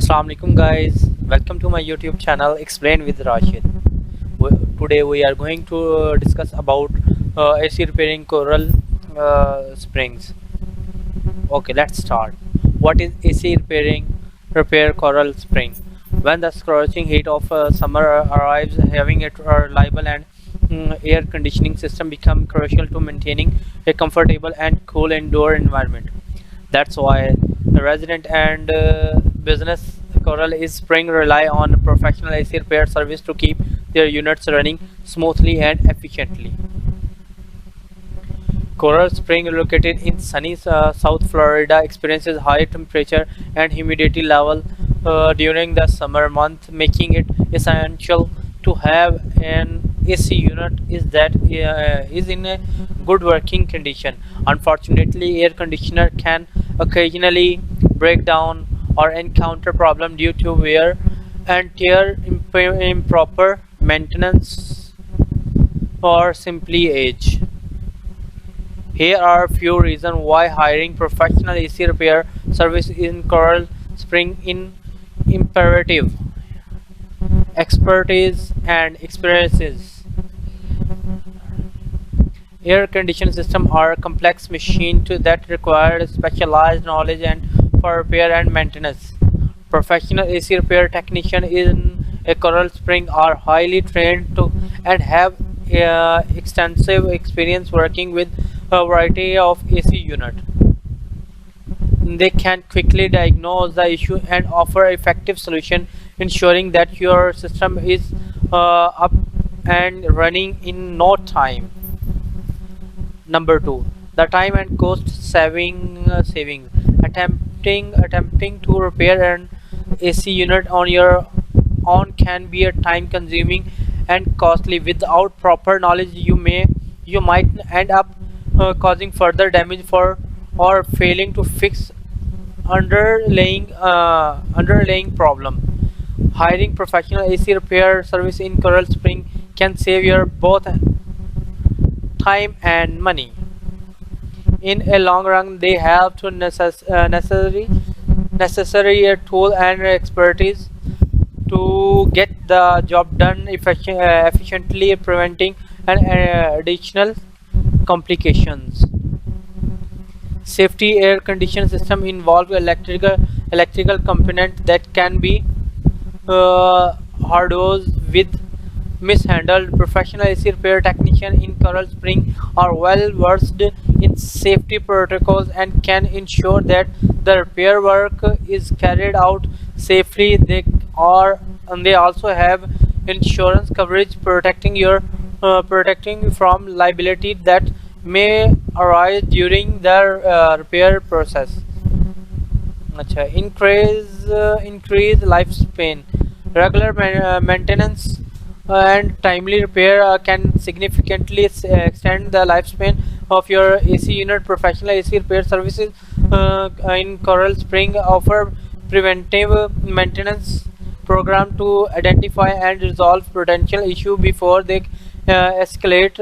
Assalamu alaikum guys, welcome to my YouTube channel Explain with Rashid. Today we are going to discuss about AC repairing coral springs. Okay, let's start. What is AC repair coral spring? When the scorching heat of summer arrives, having a reliable and air conditioning system become crucial to maintaining a comfortable and cool indoor environment. That's why the resident and business coral is spring rely on professional AC repair service to keep their units running smoothly and efficiently. Coral Spring, located in sunny South Florida, experiences high temperature and humidity level during the summer month, making it essential to have an AC unit is in a good working condition. Unfortunately, air conditioner can occasionally break down or encounter problem due to wear and tear, improper maintenance, or simply age. Here are a few reasons why hiring professional AC repair service in Coral Spring is imperative. Expertise and experiences. Air conditioning systems are complex machines that require specialized knowledge and for repair and maintenance. Professional AC repair technicians in a Coral Spring are highly trained and have extensive experience working with a variety of AC units. They can quickly diagnose the issue and offer effective solution, ensuring that your system is up and running in no time. Number 2, the time and cost savings. Attempting to repair an AC unit on your own can be a time consuming and costly. Without proper knowledge, you might end up causing further damage or failing to fix underlying problem. Hiring professional AC repair service in Coral Spring can save your both time and money. In a long run, they have to necessary tool and expertise to get the job done efficiently, preventing an additional complications. Safety. Air conditioning system involve electrical component that can be hardware with mishandled. Professional AC repair technicians in Coral Spring are well versed in safety protocols and can ensure that the repair work is carried out safely. They also have insurance coverage protecting you from liability that may arise during the repair process. Increase lifespan. Regular maintenance and timely repair can significantly extend the lifespan of your AC unit. Professional AC repair services in Coral Spring offer preventive maintenance program to identify and resolve potential issue before they escalate.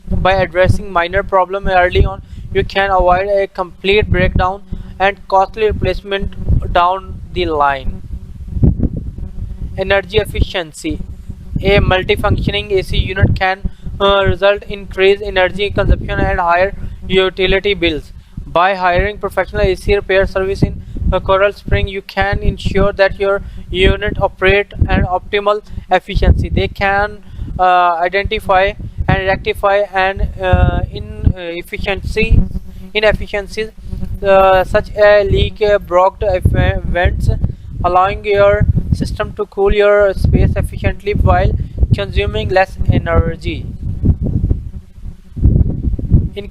By addressing minor problem early on, you can avoid a complete breakdown and costly replacement down the line. Energy efficiency. A multifunctioning AC unit can result in increased energy consumption and higher utility bills. By hiring professional AC repair service in Coral Spring, you can ensure that your unit operate at optimal efficiency. They can identify and rectify inefficiencies such as leak, blocked vents, allowing your system to cool your space efficiently while consuming less energy. In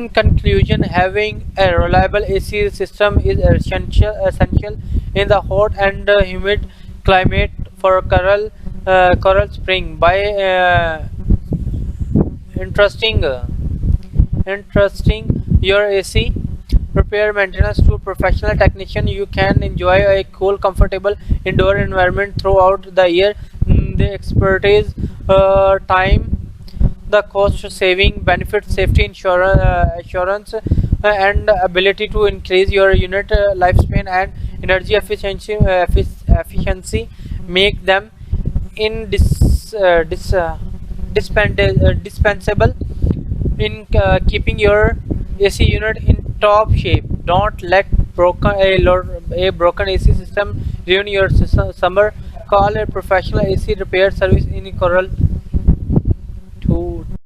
conclusion, having a reliable AC system is essential in the hot and humid climate for Coral Spring. By entrusting your AC repair maintenance to professional technician, you can enjoy a cool, comfortable indoor environment throughout the year. The expertise, time, the cost saving, benefits, safety assurance and ability to increase your unit lifespan and energy efficiency make them dispensable in keeping your AC unit in top shape. Don't let a broken AC system ruin your summer. Call a professional AC repair service in Coral to